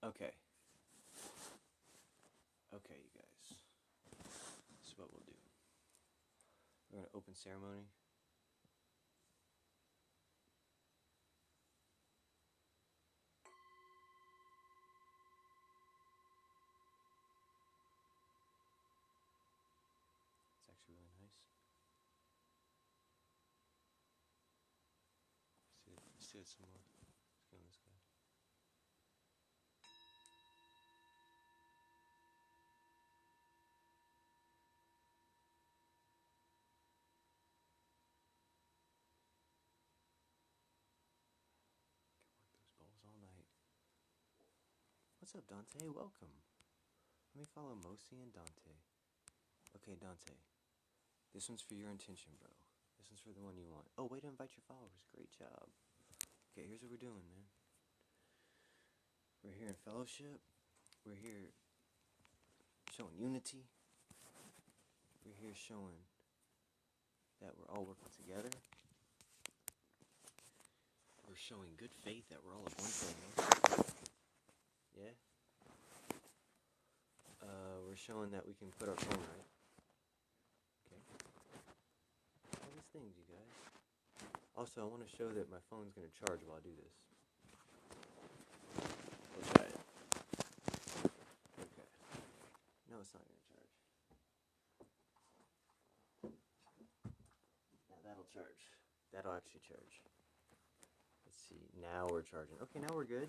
Okay. Okay, you guys. This is what we'll do. We're going to open ceremony. It's actually really nice. Let's do it some more. Let's go on this guy. Could work those bowls all night. What's up, Dante? Welcome. Let me follow Mosi and Dante. Okay, Dante. This one's for your intention, bro. This one's for the one you want. Oh, way to invite your followers. Great job. Okay, here's what we're doing, man. We're here in fellowship. We're here showing unity. We're here showing that we're all working together. We're showing good faith that we're all of one family. Yeah? We're showing that we can put our phone right. Okay. All these things, you guys. Also, I want to show that my phone's going to charge while I do this. We'll try it. Okay. No, it's not going to charge. Now that'll charge. That'll actually charge. Let's see. Now we're charging. Okay, now we're good.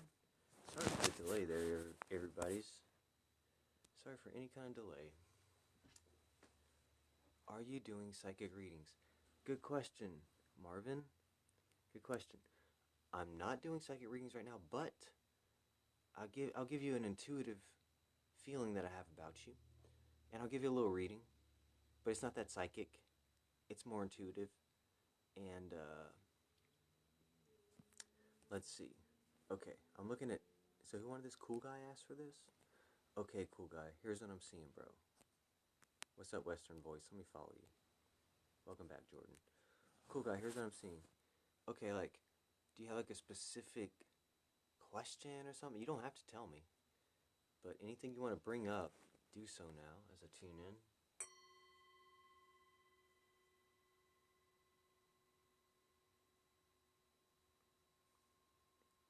Sorry for the delay there, everybody's. Sorry for any kind of delay. Are you doing psychic readings? Good question, Marvin. Good question. I'm not doing psychic readings right now, but I'll give you an intuitive feeling that I have about you, and I'll give you a little reading, but it's not that psychic. It's more intuitive, and let's see. Okay, I'm looking at. So who wanted this? Cool guy asked for this. Okay, cool guy. Here's what I'm seeing, bro. What's up, Western Voice? Let me follow you. Welcome back, Jordan. Cool guy. Here's what I'm seeing. Okay, like, do you have like a specific question or something? You don't have to tell me, but anything you want to bring up, do so now as I tune in.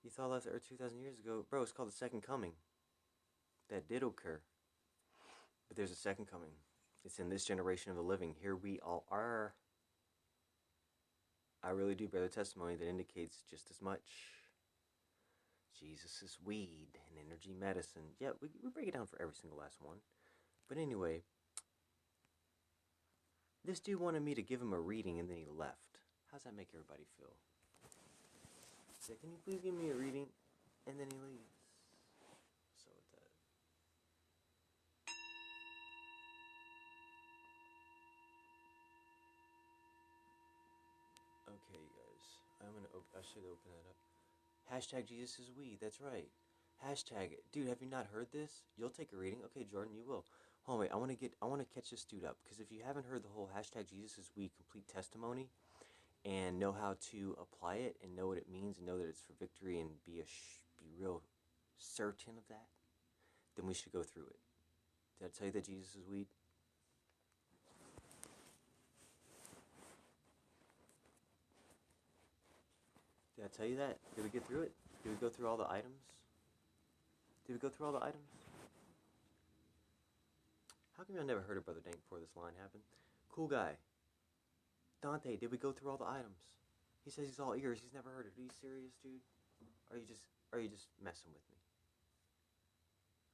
You thought last Earth 2,000 years ago, bro? It's called the Second Coming. That did occur, but there's a second coming. It's in this generation of the living. Here we all are. I really do bear the testimony that indicates just as much. Jesus is weed and energy medicine. Yeah, we break it down for every single last one. But anyway, this dude wanted me to give him a reading and then he left. How's that make everybody feel? He said, can you please give me a reading? And then he leaves. So with that. Okay, guys. I should open that up. Hashtag Jesus is weed. That's right. Hashtag it. Dude, have you not heard this? You'll take a reading. Okay, Jordan, you will. Hold on, wait. I want to catch this dude up, because if you haven't heard the whole hashtag Jesus is weed complete testimony and know how to apply it and know what it means and know that it's for victory and be real certain of that, then we should go through it. Did I tell you that Jesus is weed? Did I tell you that? Did we get through it? Did we go through all the items? Did we go through all the items? How come y'all never heard of Brother Dank before this line happened? Cool guy. Dante, did we go through all the items? He says he's all ears. He's never heard it. Are you serious, dude? Are you just messing with me?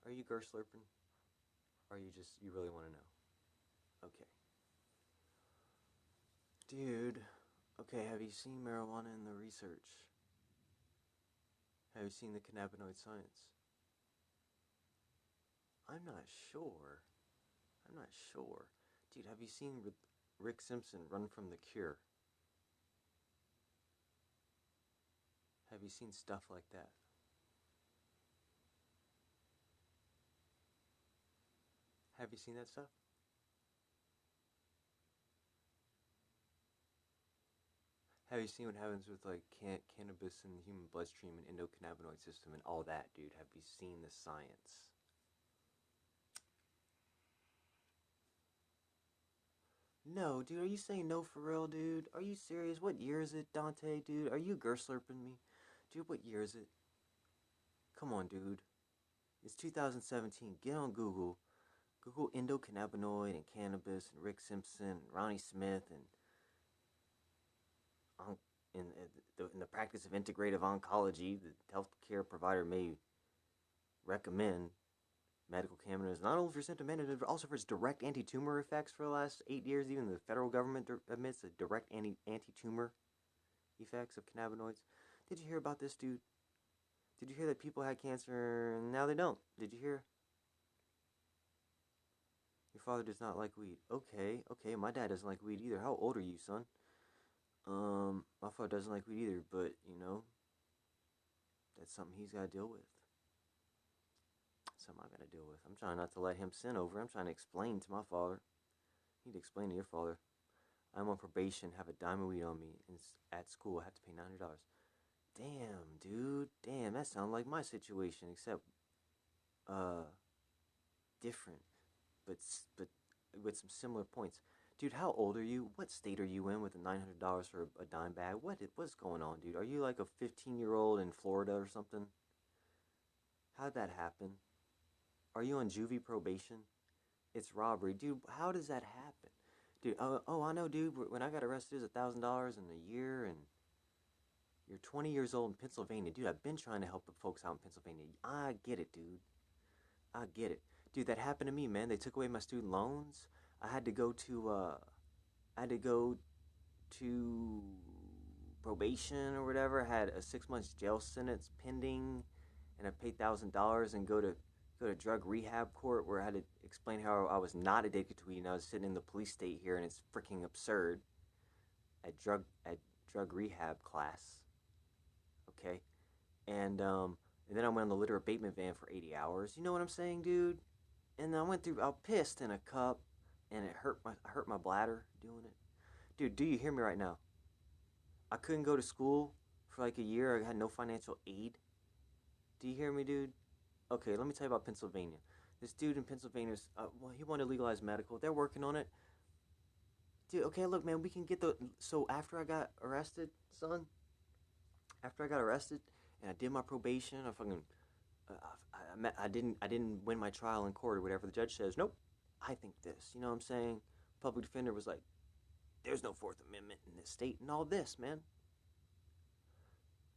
Are you slurping? Or are you really want to know? Okay. Dude, okay, have you seen marijuana in the research? Have you seen the cannabinoid science? I'm not sure. Dude, have you seen Rick Simpson run from the cure? Have you seen stuff like that? Have you seen that stuff? Have you seen what happens with like cannabis in the human bloodstream and endocannabinoid system and all that, dude? Have you seen the science? No, dude, are you saying no for real, dude? Are you serious? What year is it, Dante, dude? Are you slurping me? Dude, what year is it? Come on, dude. It's 2017. Get on Google. Google endocannabinoid and cannabis and Rick Simpson and Ronnie Smith and in the practice of integrative oncology, the healthcare provider may recommend medical cannabis not only for symptom management but also for its direct anti-tumor effects. For the last 8 years, even the federal government admits the direct anti-tumor effects of cannabinoids. Did you hear about this, dude? Did you hear that people had cancer and now they don't? Did you hear? Your father does not like weed. Okay, my dad doesn't like weed either. How old are you, son? My father doesn't like weed either, but, that's something he's got to deal with. Something I got to deal with. I'm trying not to let him sin over. I'm trying to explain to my father. You need to explain to your father. I'm on probation, have a dime of weed on me, and at school I have to pay $900. Damn, dude. Damn, that sounds like my situation, except, different, but with some similar points. Dude, how old are you? What state are you in with the $900 for a dime bag? What's going on, dude? Are you like a 15-year-old in Florida or something? How'd that happen? Are you on juvie probation? It's robbery. Dude, how does that happen? Dude, I know, dude. When I got arrested, it was $1,000 in a year, and you're 20 years old in Pennsylvania. Dude, I've been trying to help the folks out in Pennsylvania. I get it, dude. I get it. Dude, that happened to me, man. They took away my student loans. I had to go to probation or whatever. I had a 6 months jail sentence pending, and I paid $1,000 and go to drug rehab court where I had to explain how I was not addicted to weed and I was sitting in the police state here, and it's freaking absurd. At drug rehab class, okay, and then I went on the litter abatement van for 80 hours. You know what I'm saying, dude? And I pissed in a cup, and I hurt my bladder doing it. Dude, do you hear me right now? I couldn't go to school for like a year. I had no financial aid. Do you hear me, dude? Okay, let me tell you about Pennsylvania. This dude in Pennsylvania, he wanted to legalize medical. They're working on it. Dude, okay, look, man, we can get so after I got arrested, son, and I did my probation, I didn't win my trial in court or whatever. The judge says, nope, I think this. You know what I'm saying? Public defender was like, there's no Fourth Amendment in this state and all this, man.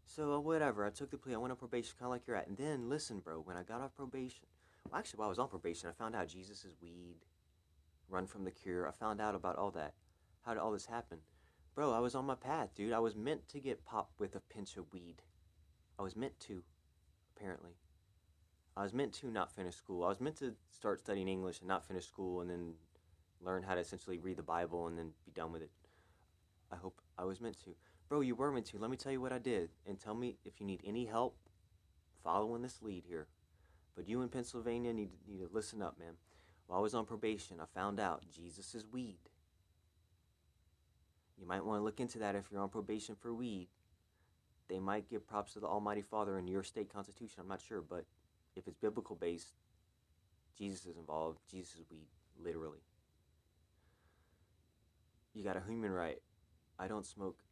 So whatever, I took the plea. I went on probation, kind of like you're at. And then, listen, bro, when I got off probation, well, actually, while I was on probation, I found out Jesus is weed, run from the cure. I found out about all that. How did all this happen? Bro, I was on my path, dude. I was meant to get popped with a pinch of weed. I was meant to, apparently. I was meant to not finish school. I was meant to start studying English and not finish school and then learn how to essentially read the Bible and then be done with it. I hope I was meant to. Bro, you were meant to. Let me tell you what I did. And tell me if you need any help following this lead here. But you in Pennsylvania need to listen up, man. While I was on probation, I found out Jesus is weed. You might want to look into that if you're on probation for weed. They might give props to the Almighty Father in your state constitution. I'm not sure, but if it's biblical based, Jesus is involved. Jesus is weed, literally. You got a human right. I don't smoke.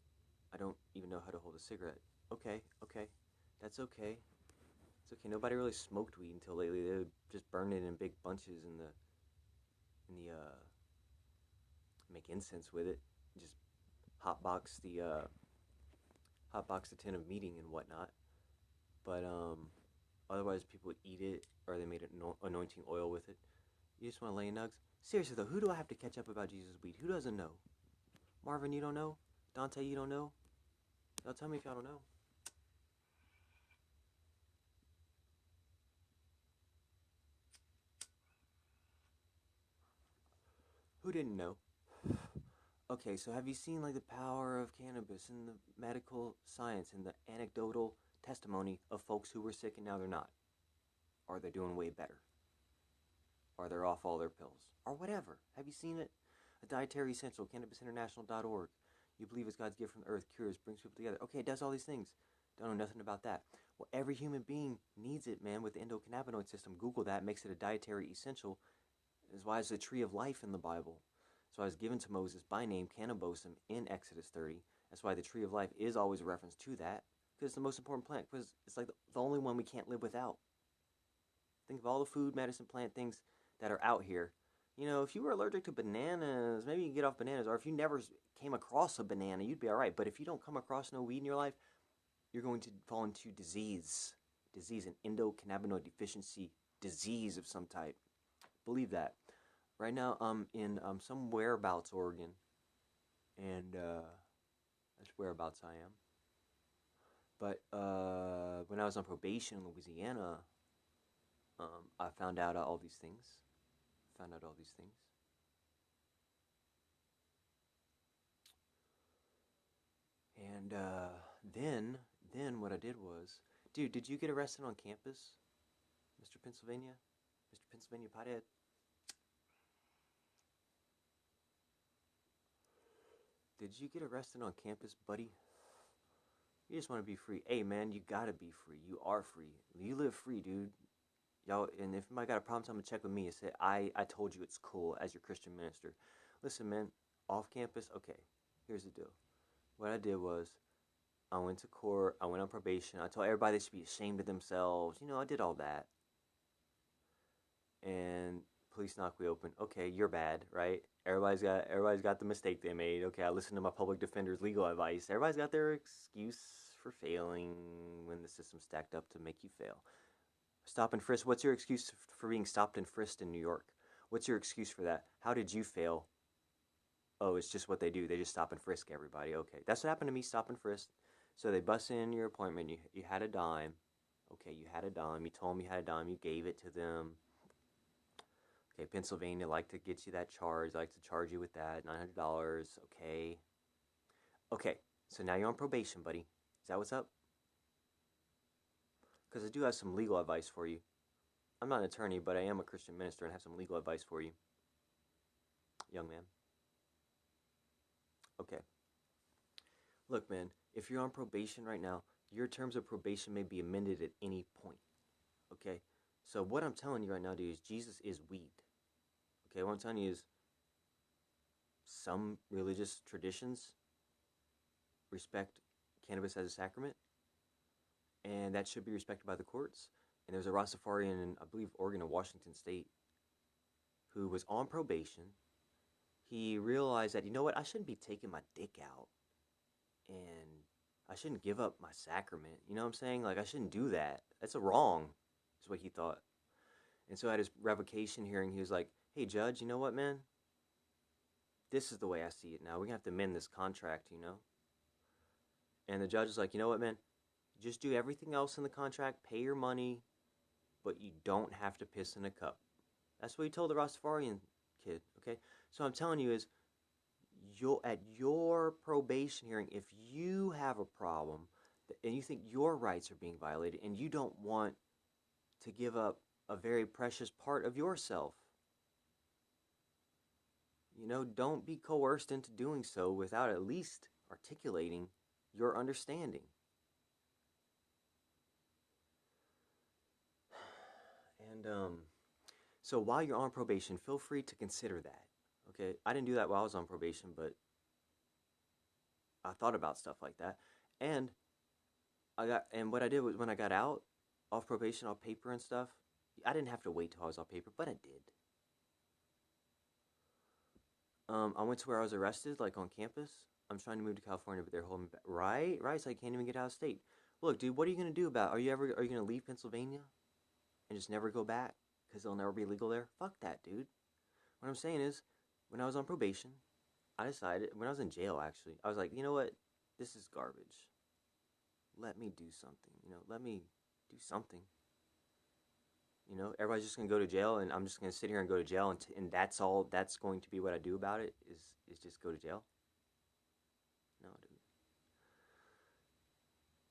I don't even know how to hold a cigarette. Okay. That's okay. It's okay. Nobody really smoked weed until lately. They would just burn it in big bunches make incense with it. Just hotbox the tin of meeting and whatnot. But otherwise people would eat it, or they made anointing oil with it. You just want to lay nugs? Seriously though, who do I have to catch up about Jesus weed? Who doesn't know? Marvin, you don't know? Dante, you don't know? Y'all tell me if y'all don't know. Who didn't know? Okay, so have you seen like the power of cannabis and the medical science and the anecdotal testimony of folks who were sick and now they're not? Or they're doing way better? Or they're off all their pills? Or whatever. Have you seen it? A dietary essential, cannabisinternational.org. You believe it's God's gift from the earth, cures, brings people together. Okay, it does all these things. Don't know nothing about that. Well, every human being needs it, man, with the endocannabinoid system. Google that, makes it a dietary essential. That's why it's the tree of life in the Bible. So I was given to Moses by name, Cannabis, in Exodus 30. That's why the tree of life is always a reference to that, because it's the most important plant, because it's like the only one we can't live without. Think of all the food, medicine, plant things that are out here. You know, if you were allergic to bananas, maybe you can get off bananas, or if you never came across a banana, you'd be all right. But if you don't come across no weed in your life, you're going to fall into disease, an endocannabinoid deficiency disease of some type. Believe that. Right now, I'm in some whereabouts, Oregon, and that's whereabouts I am. But when I was on probation in Louisiana, I found out all these things. And then what I did was, dude, did you get arrested on campus, Mr. Pennsylvania? Mr. Pennsylvania Pothead? Did you get arrested on campus, buddy? You just want to be free. Hey, man, you gotta be free. You are free. You live free, dude. Y'all, and if anybody got a problem, tell them to check with me and say, I told you it's cool as your Christian minister. Listen, man, off campus, okay, here's the deal. What I did was, I went to court, I went on probation, I told everybody they should be ashamed of themselves. You know, I did all that. And police knocked me open. Okay, you're bad, right? Everybody's got the mistake they made. Okay, I listened to my public defender's legal advice. Everybody's got their excuse for failing when the system's stacked up to make you fail. Stop and frisk. What's your excuse for being stopped and frisked in New York? What's your excuse for that? How did you fail? Oh, it's just what they do. They just stop and frisk everybody. Okay, that's what happened to me, stop and frisk. So they bust in your appointment. You had a dime. Okay, you had a dime. You told them you had a dime. You gave it to them. Okay, Pennsylvania like to get you that charge. Like to charge you with that $900. Okay. Okay, so now you're on probation, buddy. Is that what's up? Because I do have some legal advice for you. I'm not an attorney, but I am a Christian minister and have some legal advice for you, young man. Okay. Look, man, if you're on probation right now, your terms of probation may be amended at any point. Okay? So what I'm telling you right now, dude, is Jesus is weed. Okay, what I'm telling you is some religious traditions respect cannabis as a sacrament, and that should be respected by the courts. And there's a Rastafarian in, I believe, Oregon or Washington State who was on probation. He realized that, you know what, I shouldn't be taking my dick out, and I shouldn't give up my sacrament. You know what I'm saying? Like, I shouldn't do that. That's a wrong, is what he thought. And so at his revocation hearing, he was like, hey, judge, you know what, man? This is the way I see it now. We're going to have to amend this contract, you know? And the judge is like, you know what, man? Just do everything else in the contract, pay your money, but you don't have to piss in a cup. That's what he told the Rastafarian kid, okay? So I'm telling you is, at your probation hearing, if you have a problem and you think your rights are being violated and you don't want to give up a very precious part of yourself, you know, don't be coerced into doing so without at least articulating your understanding. And so while you're on probation, feel free to consider that. Okay, I didn't do that while I was on probation, but I thought about stuff like that. And what I did was, when I got out off probation, off paper and stuff, I didn't have to wait till I was off paper, but I did. I went to where I was arrested, like on campus. I'm trying to move to California, but they're holding me back. Right. So I can't even get out of state. Look, dude, what are you gonna do about it? Are you gonna leave Pennsylvania and just never go back because it'll never be legal there? Fuck that, dude. What I'm saying is, when I was on probation, I decided, when I was in jail, actually, I was like, you know what? This is garbage. Let me do something. You know, let me do something. You know, everybody's just gonna go to jail, and I'm just gonna sit here and go to jail, and that's all. That's going to be what I do about it. Is just go to jail. No, dude.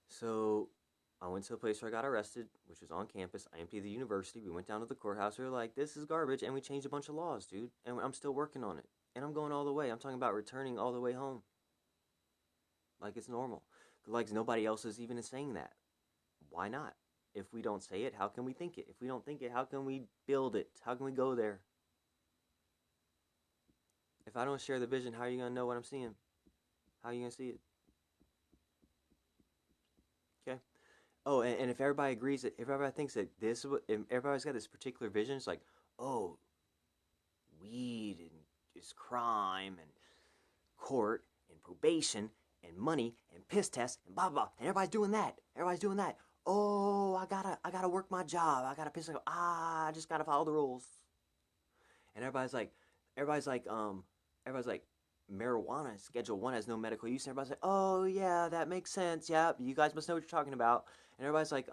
So I went to a place where I got arrested, which was on campus. I emptied the university. We went down to the courthouse. We were like, this is garbage, and we changed a bunch of laws, dude. And I'm still working on it, and I'm going all the way. I'm talking about returning all the way home. Like it's normal. Like nobody else is even saying that. Why not? If we don't say it, how can we think it? If we don't think it, how can we build it? How can we go there? If I don't share the vision, how are you going to know what I'm seeing? How are you going to see it? Okay. Oh, and if everybody agrees that, if everybody thinks that if everybody's got this particular vision, it's like, oh, weed and is crime and court and probation and money and piss tests and blah blah. And everybody's doing that. Everybody's doing that. Oh, I gotta work my job. I gotta piss. I just gotta follow the rules. And everybody's like, marijuana Schedule 1 has no medical use. And everybody's like, oh yeah, that makes sense. Yeah, you guys must know what you're talking about. And everybody's like,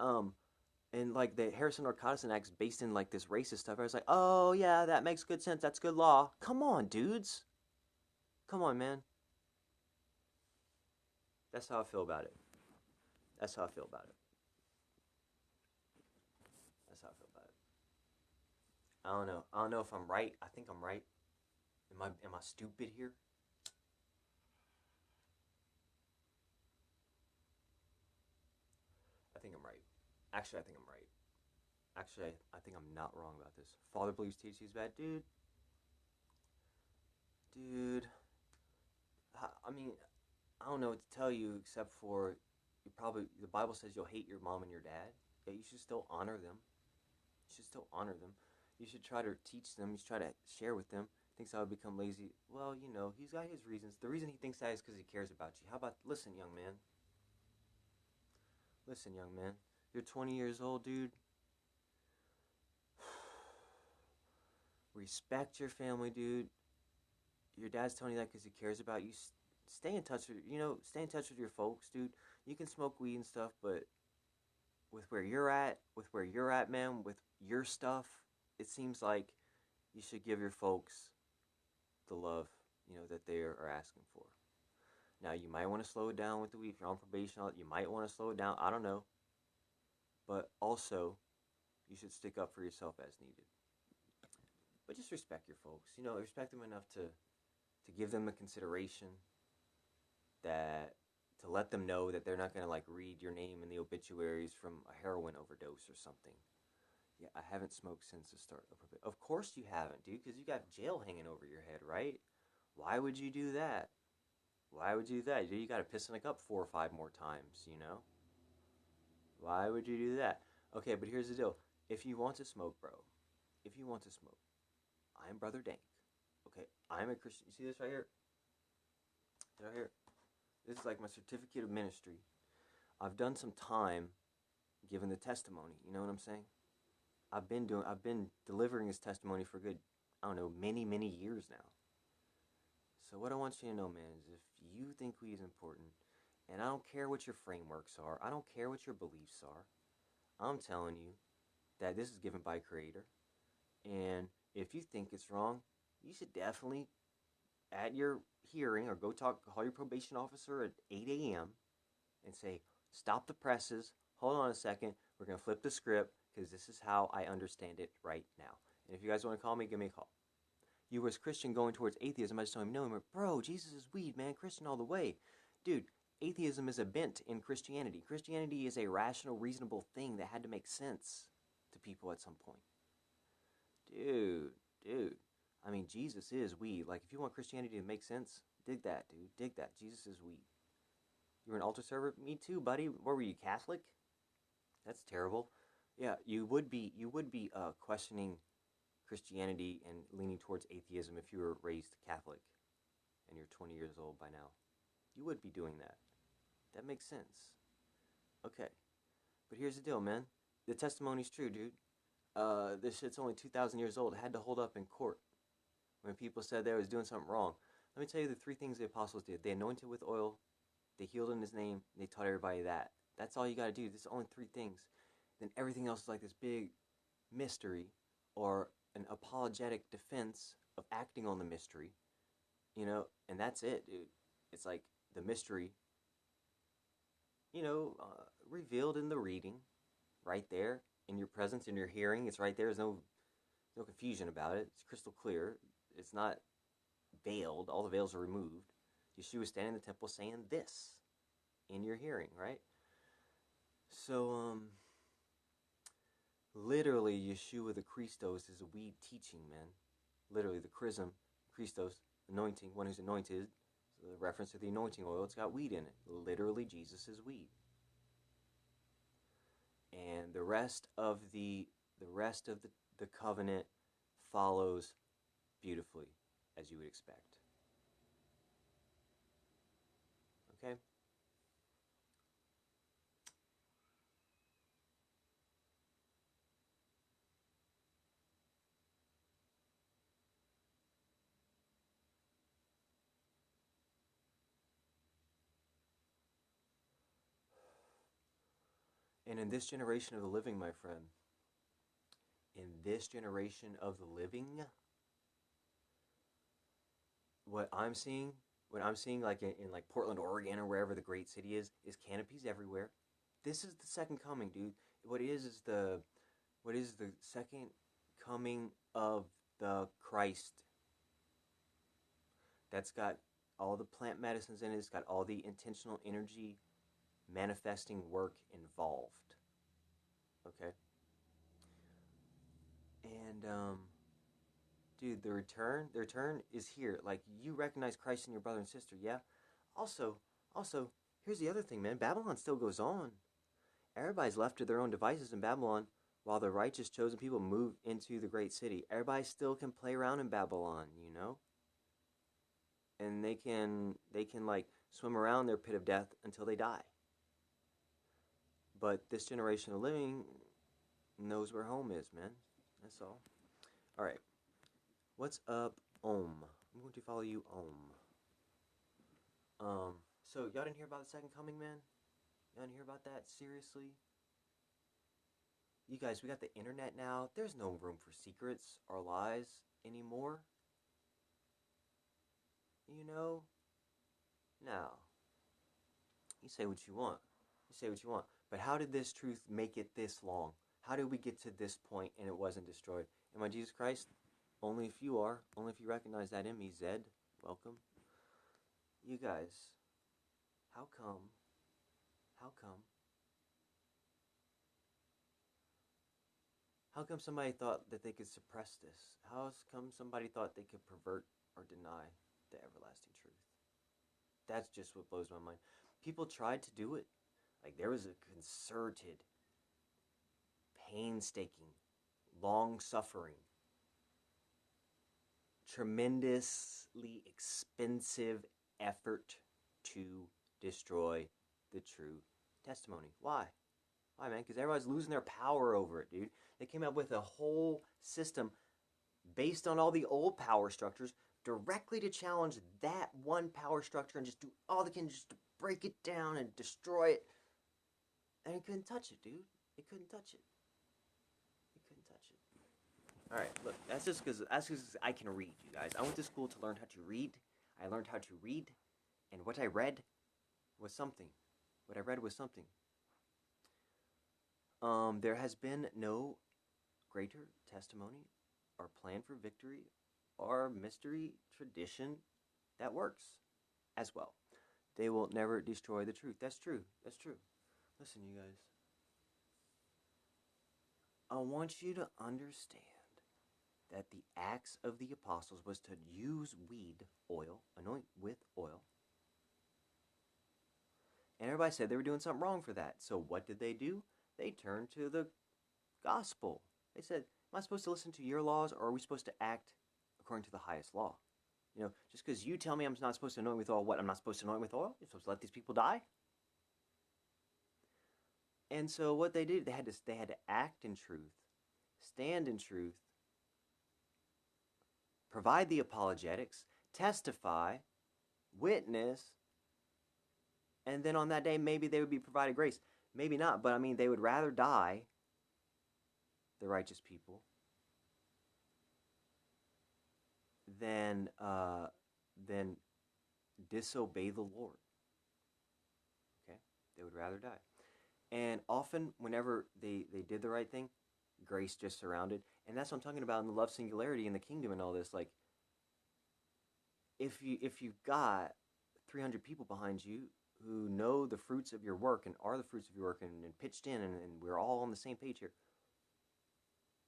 and like the Harrison Narcotics Act's based in like this racist stuff. I was like, oh yeah, that makes good sense. That's good law. Come on, dudes. Come on, man. That's how I feel about it. That's how I feel about it. That's how I feel about it. I don't know. I don't know if I'm right. I think I'm right. Am I stupid here? I think I'm right. Actually, I think I'm right. Actually, I think I'm not wrong about this. Father believes THC is bad, dude. Dude, I mean, I don't know what to tell you except for you probably the Bible says you'll hate your mom and your dad. Yeah, you should still honor them. You should still honor them. You should try to teach them. You should try to share with them. Thinks I would become lazy. Well, he's got his reasons. The reason he thinks that is because he cares about you. How about listen, young man? Listen, young man. You're 20 years old, dude. Respect your family, dude. Your dad's telling you that because he cares about you. Stay in touch with stay in touch with your folks, dude. You can smoke weed and stuff, but with where you're at, man, with your stuff, it seems like you should give your folks the love that they are asking for. Now you might want to slow it down with the weed. If you're on probation, you might want to slow it down. I don't know, but also you should stick up for yourself as needed. But just respect your folks. Respect them enough to give them the consideration that to let them know that they're not gonna like read your name in the obituaries from a heroin overdose or something. Yeah, I haven't smoked since the start of probation. Of course you haven't, dude, because you got jail hanging over your head, right? Why would you do that? Why would you do that? You got to piss in a cup 4 or 5 more times. Why would you do that? Okay, but here's the deal. If you want to smoke, bro, if you want to smoke, I'm Brother Dank. Okay, I'm a Christian. You see this right here? Right here. This is like my certificate of ministry. I've done some time giving the testimony. You know what I'm saying? I've been delivering this testimony for good, I don't know, many, many years now. So what I want you to know, man, is if you think weed is important, and I don't care what your frameworks are, I don't care what your beliefs are, I'm telling you that this is given by Creator. And if you think it's wrong, you should definitely, at your hearing, or call your probation officer at 8 a.m. and say, stop the presses, hold on a second, we're going to flip the script, because this is how I understand it right now. And if you guys want to call me, give me a call. You as Christian going towards atheism, I just told him, no, bro, Jesus is weed, man, Christian all the way. Dude, atheism is a bent in Christianity. Christianity is a rational, reasonable thing that had to make sense to people at some point. Dude. I mean, Jesus is weed. Like, if you want Christianity to make sense, dig that, dude. Dig that. Jesus is weed. You were an altar server? Me too, buddy. What were you, Catholic? That's terrible. Yeah, you would be questioning Christianity and leaning towards atheism if you were raised Catholic and you're 20 years old by now. You would be doing that. That makes sense. Okay. But here's the deal, man. The testimony's true, dude. This shit's only 2,000 years old. It had to hold up in court when people said they was doing something wrong. Let me tell you the 3 things the apostles did. They anointed with oil, they healed in his name, they taught everybody that. That's all you got to do. There's only 3 things. Then everything else is like this big mystery or an apologetic defense of acting on the mystery, and that's it, dude. It's like the mystery, revealed in the reading, right there, in your presence, in your hearing. It's right there. There's no confusion about it. It's crystal clear. It's not veiled. All the veils are removed. Yeshua is standing in the temple saying this. in your hearing, right? So, literally, Yeshua the Christos is a weed teaching, man. Literally, the chrism, Christos, anointing, one who's anointed, so the reference to the anointing oil, it's got weed in it. Literally, Jesus is weed. And the rest of the covenant follows beautifully, as you would expect. Okay? And in this generation of the living, my friend, in this generation of the living, what I'm seeing, like in like Portland, Oregon, or wherever the great city is canopies everywhere. This is the second coming, dude. What is the second coming of the Christ? That's got all the plant medicines in it. It's got all the intentional energy manifesting work involved. Okay? And dude, the return is here. Like, you recognize Christ in your brother and sister, yeah? Also, here's the other thing, man. Babylon still goes on. Everybody's left to their own devices in Babylon while the righteous chosen people move into the great city. Everybody still can play around in Babylon, you know? And they can like swim around their pit of death until they die. But this generation of living knows where home is, man. That's all. All right. What's up, Om? I'm going to follow you, Om. So y'all didn't hear about the second coming, man? Y'all didn't hear about that? Seriously? You guys, we got the internet now. There's no room for secrets or lies anymore. You know? Now, you say what you want. You say what you want. But how did this truth make it this long? How did we get to this point and it wasn't destroyed? Am I Jesus Christ? Only if you are. Only if you recognize that in me, Zed. Welcome. You guys, how come somebody thought that they could suppress this? How come somebody thought they could pervert or deny the everlasting truth? That's just what blows my mind. People tried to do it. Like, there was a concerted, painstaking, long-suffering, tremendously expensive effort to destroy the true testimony. Why? Why, man? Because everybody's losing their power over it, dude. They came up with a whole system based on all the old power structures directly to challenge that one power structure and just do all they can just to break it down and destroy it. And it couldn't touch it, dude. It couldn't touch it. It couldn't touch it. All right, look, that's just because I can read, you guys. I went to school to learn how to read. I learned how to read, and what I read was something. What I read was something. There has been no greater testimony or plan for victory or mystery tradition that works as well. They will never destroy the truth. That's true. That's true. Listen, you guys. I want you to understand that the acts of the apostles was to use weed oil, anoint with oil. And everybody said they were doing something wrong for that. So what did they do? They turned to the gospel. They said, am I supposed to listen to your laws, or are we supposed to act according to the highest law? You know, just because you tell me I'm not supposed to anoint with oil, what, I'm not supposed to anoint with oil? You're supposed to let these people die? And so what they did, they had to act in truth, stand in truth, provide the apologetics, testify, witness, and then on that day maybe they would be provided grace. Maybe not, but I mean, they would rather die, the righteous people, than disobey the Lord. Okay? They would rather die. And often, whenever they did the right thing, grace just surrounded. And that's what I'm talking about in the love singularity in the kingdom and all this. Like, if you've got 300 people behind you who know the fruits of your work and are the fruits of your work and pitched in and we're all on the same page here.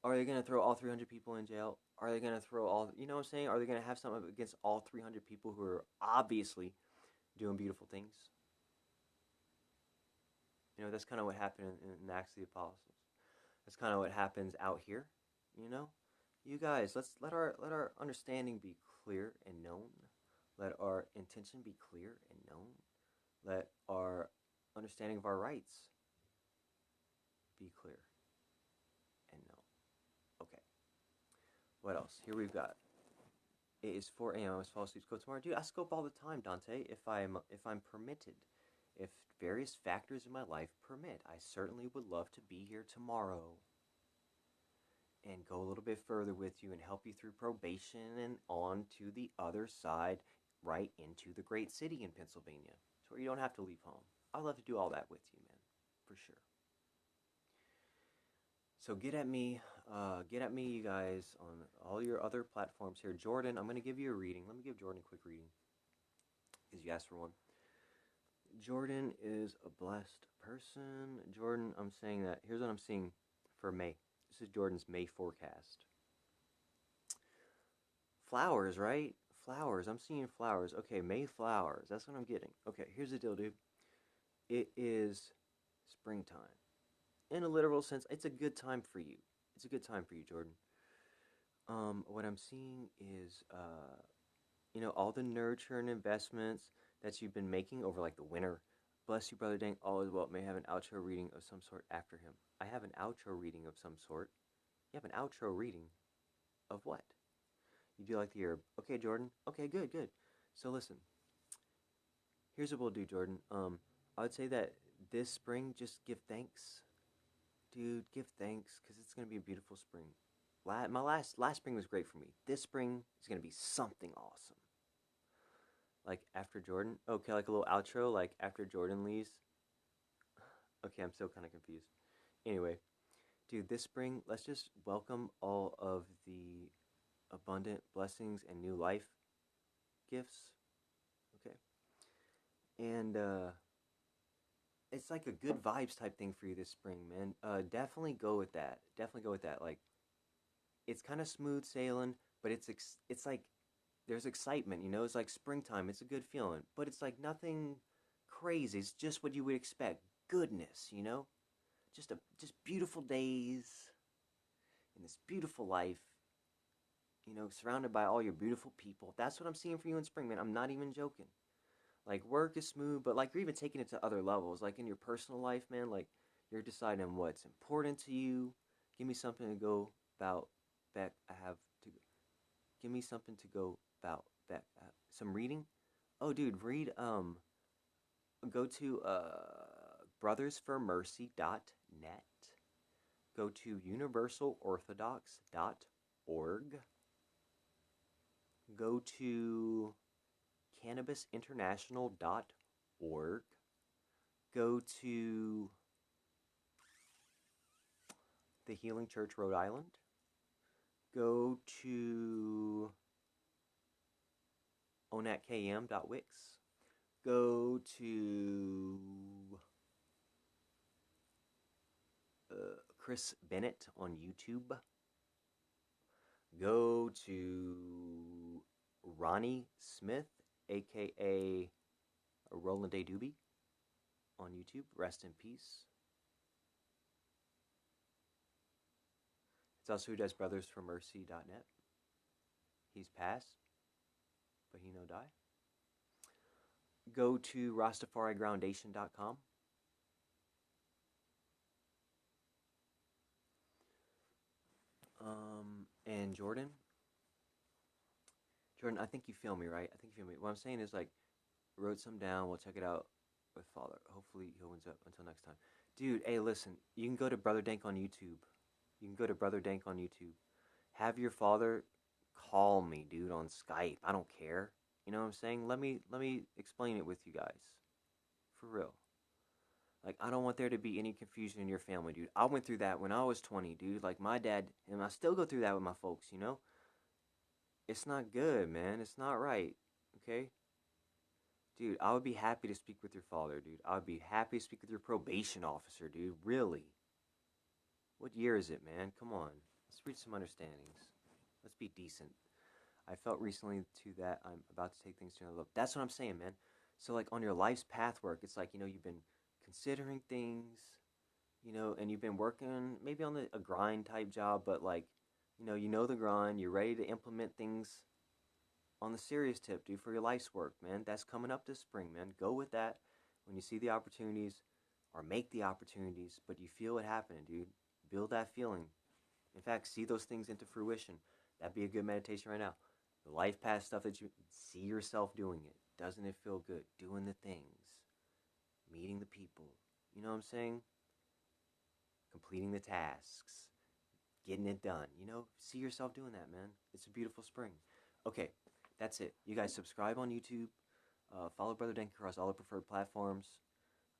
Are they going to throw all 300 people in jail? Are they going to throw all, you know what I'm saying? Are they going to have something against all 300 people who are obviously doing beautiful things? You know, that's kind of what happened in Acts of the Apostles. That's kind of what happens out here, you know? You guys, let's let our understanding be clear and known. Let our intention be clear and known. Let our understanding of our rights be clear and known. Okay. What else? Here we've got. It is 4 a.m. I must fall asleep. Go tomorrow, dude. I scope all the time, Dante. If I'm permitted, if various factors in my life permit, I certainly would love to be here tomorrow and go a little bit further with you and help you through probation and on to the other side, right into the great city in Pennsylvania, so where you don't have to leave home. I'd love to do all that with you, man, for sure. So get at me, you guys, on all your other platforms here. Jordan, I'm going to give you a reading. Let me give Jordan a quick reading, because you asked for one. Jordan is a blessed person. Jordan, I'm saying that. Here's what I'm seeing for May. This is Jordan's May forecast. Flowers, right? Flowers. I'm seeing flowers. Okay, May flowers. That's what I'm getting. Okay, here's the deal, dude. It is springtime. In a literal sense, it's a good time for you. It's a good time for you, Jordan. What I'm seeing is, all the nurture and investments that you've been making over like the winter. Bless you, Brother Dank. All is well. May have an outro reading of some sort after him. I have an outro reading of some sort. You have an outro reading of what? You do like the herb. Okay, Jordan. Okay, good, good. So listen. Here's what we'll do, Jordan. I would say that this spring, just give thanks. Dude, give thanks, because it's going to be a beautiful spring. My last spring was great for me. This spring is going to be something awesome. Like after Jordan? Okay, like a little outro, like after Jordan leaves. Okay, I'm still kind of confused. Anyway, dude, this spring, let's just welcome all of the abundant blessings and new life gifts. Okay. And it's like a good vibes type thing for you this spring, man. Definitely go with that. Definitely go with that. Like, it's kind of smooth sailing, but it's like there's excitement, you know? It's like springtime. It's a good feeling, but it's like nothing crazy. It's just what you would expect. Goodness, you know? Just beautiful days in this beautiful life, you know, surrounded by all your beautiful people. That's what I'm seeing for you in spring, man. I'm not even joking. Like, work is smooth, but like you're even taking it to other levels. Like in your personal life, man, like you're deciding what's important to you. Give me something to go about that I have to. Give me something to go about that. Some reading. Oh, dude, read. Go to brothersformercy.net. Go to universalorthodox.org. Go to cannabisinternational.org. Go to the Healing Church, Rhode Island. Go to onatkm.wix. Go to Chris Bennett on YouTube. Go to Ronnie Smith, aka Roland A. Doobie, on YouTube. Rest in peace. It's also who does brothersformercy.net. He's passed, but he no die. Go to rastafarigroundation.com. And Jordan, I think you feel me, right? I think you feel me. What I'm saying is, like, wrote some down. We'll check it out with Father. Hopefully he opens up until next time. Dude, hey, listen. You can go to Brother Dank on YouTube. Have your father call me, dude, on Skype. I don't care. You know what I'm saying? Let me explain it with you guys. For real. Like, I don't want there to be any confusion in your family, dude. I went through that when I was 20, dude. Like, my dad, and I still go through that with my folks, you know? It's not good, man. It's not right, okay? Dude, I would be happy to speak with your father, dude. I would be happy to speak with your probation officer, dude. Really? What year is it, man? Come on. Let's reach some understandings. Let's be decent. I felt recently too that I'm about to take things to another level. That's what I'm saying, man. So like on your life's path work, it's like, you've been considering things, and you've been working maybe on a grind type job, but like, you know the grind, you're ready to implement things on the serious tip, dude, for your life's work, man. That's coming up this spring, man. Go with that when you see the opportunities or make the opportunities, but you feel it happening, dude. Build that feeling. In fact, see those things into fruition. That'd be a good meditation right now. The life path stuff that you see yourself doing it. Doesn't it feel good? Doing the things, meeting the people. You know what I'm saying? Completing the tasks, getting it done. See yourself doing that, man. It's a beautiful spring. Okay, that's it. You guys subscribe on YouTube. Follow Brother Dank across all the preferred platforms.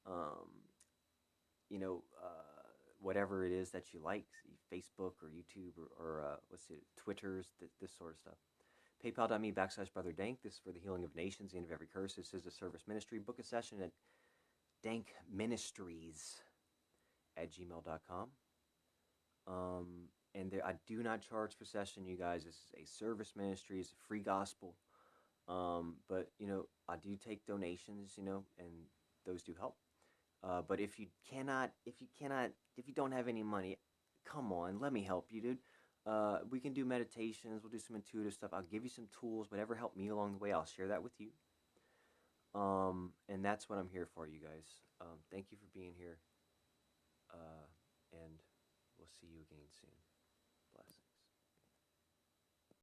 Um, you know, uh, Whatever it is that you like, Facebook or YouTube or what's it, Twitter's, this sort of stuff. PayPal.me/Brother Dank. This is for the healing of nations, the end of every curse. This is a service ministry. Book a session at dankministries@gmail.com. And I do not charge per session, you guys. This is a service ministry. It's a free gospel. But I do take donations, and those do help. But if you don't have any money, come on, let me help you, dude. We can do meditations. We'll do some intuitive stuff. I'll give you some tools, whatever helped me along the way. I'll share that with you. And that's what I'm here for, you guys. Thank you for being here. And we'll see you again soon.